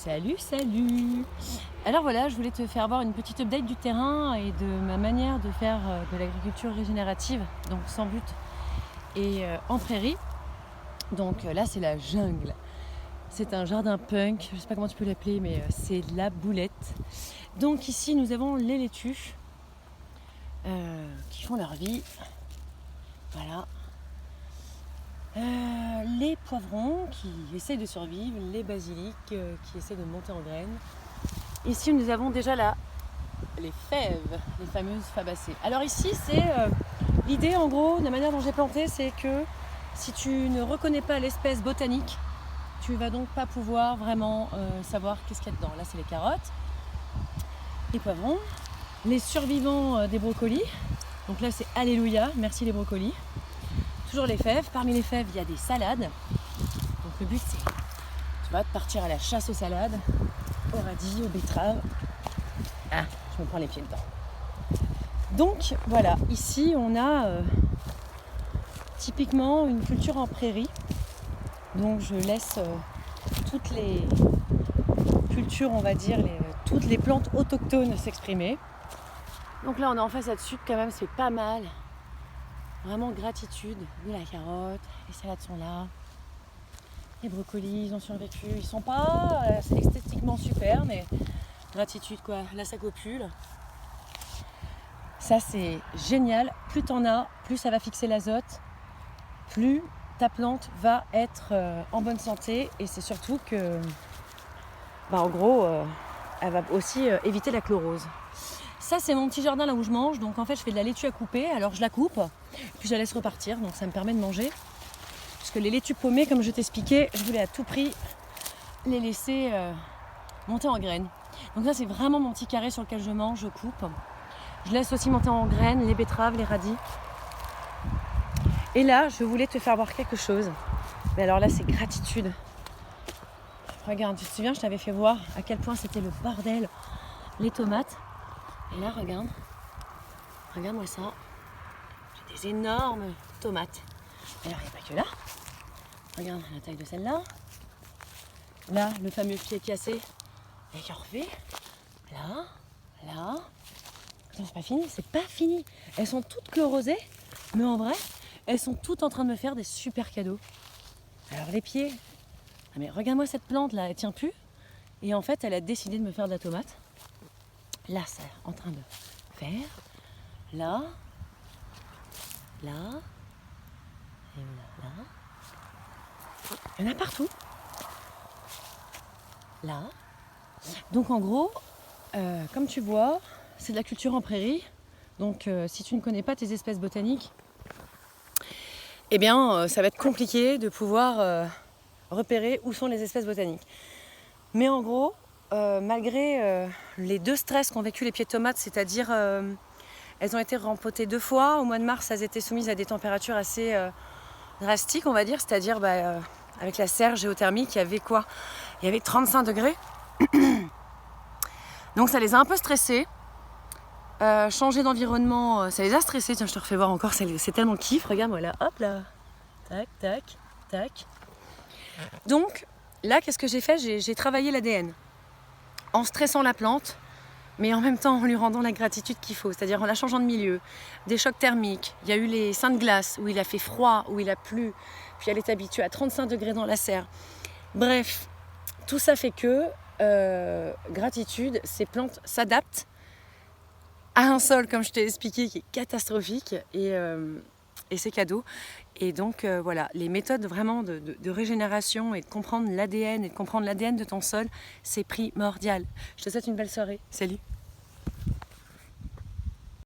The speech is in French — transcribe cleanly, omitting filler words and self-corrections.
Salut, salut! Alors voilà, je voulais te faire voir une petite update du terrain et de ma manière de faire de l'agriculture régénérative, donc sans but et en prairie. Donc là, c'est la jungle. C'est un jardin punk, je ne sais pas comment tu peux l'appeler, mais c'est de la boulette. Donc ici, nous avons les laitues qui font leur vie. Voilà. Les poivrons qui essayent de survivre, les basiliques qui essaient de monter en graines. Ici nous avons déjà là les fèves, les fameuses fabacées. Alors ici c'est l'idée en gros, de la manière dont j'ai planté, c'est que si tu ne reconnais pas l'espèce botanique, tu vas donc pas pouvoir vraiment savoir qu'est-ce qu'il y a dedans. Là c'est les carottes, les poivrons, les survivants des brocolis. Donc là c'est alléluia, merci les brocolis. Toujours les fèves. Parmi les fèves, il y a des salades. Donc le but, c'est tu vas partir à la chasse aux salades, aux radis, aux betteraves. Ah, je me prends les pieds dedans. Donc voilà, ici on a typiquement une culture en prairie. Donc je laisse toutes les cultures, on va dire, toutes les plantes autochtones s'exprimer. Donc là on est en façade sud quand même, c'est pas mal. Vraiment gratitude, de la carotte, les salades sont là, les brocolis ils ont survécu, ils sont pas esthétiquement super mais gratitude quoi, là ça copule. Ça c'est génial, plus t'en as, plus ça va fixer l'azote, plus ta plante va être en bonne santé et c'est surtout que, en gros, elle va aussi éviter la chlorose. Ça c'est mon petit jardin là où je mange, donc en fait je fais de la laitue à couper, alors je la coupe, puis je la laisse repartir, donc ça me permet de manger. Parce que les laitues paumées, comme je t'expliquais, je voulais à tout prix les laisser monter en graines. Donc ça c'est vraiment mon petit carré sur lequel je mange, je coupe. Je laisse aussi monter en graines les betteraves, les radis. Et là je voulais te faire voir quelque chose. Mais alors là c'est gratitude. Regarde, tu te souviens, je t'avais fait voir à quel point c'était le bordel, les tomates. Et là, regarde-moi ça. J'ai des énormes tomates. Alors, il n'y a pas que là. Regarde la taille de celle-là. Là, le fameux pied cassé. Et qui refait. Là. Non, c'est pas fini, c'est pas fini. Elles sont toutes chlorosées, mais en vrai, elles sont toutes en train de me faire des super cadeaux. Alors, les pieds. Ah, mais regarde-moi cette plante là, elle tient plus. Et en fait, elle a décidé de me faire de la tomate. Là, c'est en train de faire. Là. Et là. Il y en a partout. Là. Donc en gros, comme tu vois, c'est de la culture en prairie. Donc si tu ne connais pas tes espèces botaniques, eh bien ça va être compliqué de pouvoir repérer où sont les espèces botaniques. Mais en gros, malgré les deux stress qu'ont vécu les pieds de tomates, c'est-à-dire elles ont été rempotées 2 fois. Au mois de mars, elles étaient soumises à des températures assez drastiques, on va dire, c'est-à-dire avec la serre géothermique, il y avait quoi? Il y avait 35 degrés. Donc ça les a un peu stressées. Changer d'environnement, ça les a stressées. Tiens, je te refais voir encore, c'est tellement kiff. Regarde, voilà, hop là. Tac, tac, tac. Donc là, qu'est-ce que j'ai fait? J'ai travaillé l'ADN en stressant la plante, mais en même temps en lui rendant la gratitude qu'il faut, c'est-à-dire en la changeant de milieu, des chocs thermiques. Il y a eu les seins de glace où il a fait froid, où il a plu, puis elle est habituée à 35 degrés dans la serre. Bref, tout ça fait que gratitude, ces plantes s'adaptent à un sol, comme je t'ai expliqué, qui est catastrophique et c'est cadeau. Et donc voilà, les méthodes vraiment de régénération et de comprendre l'ADN et de comprendre l'ADN de ton sol, c'est primordial. Je te souhaite une belle soirée. Salut!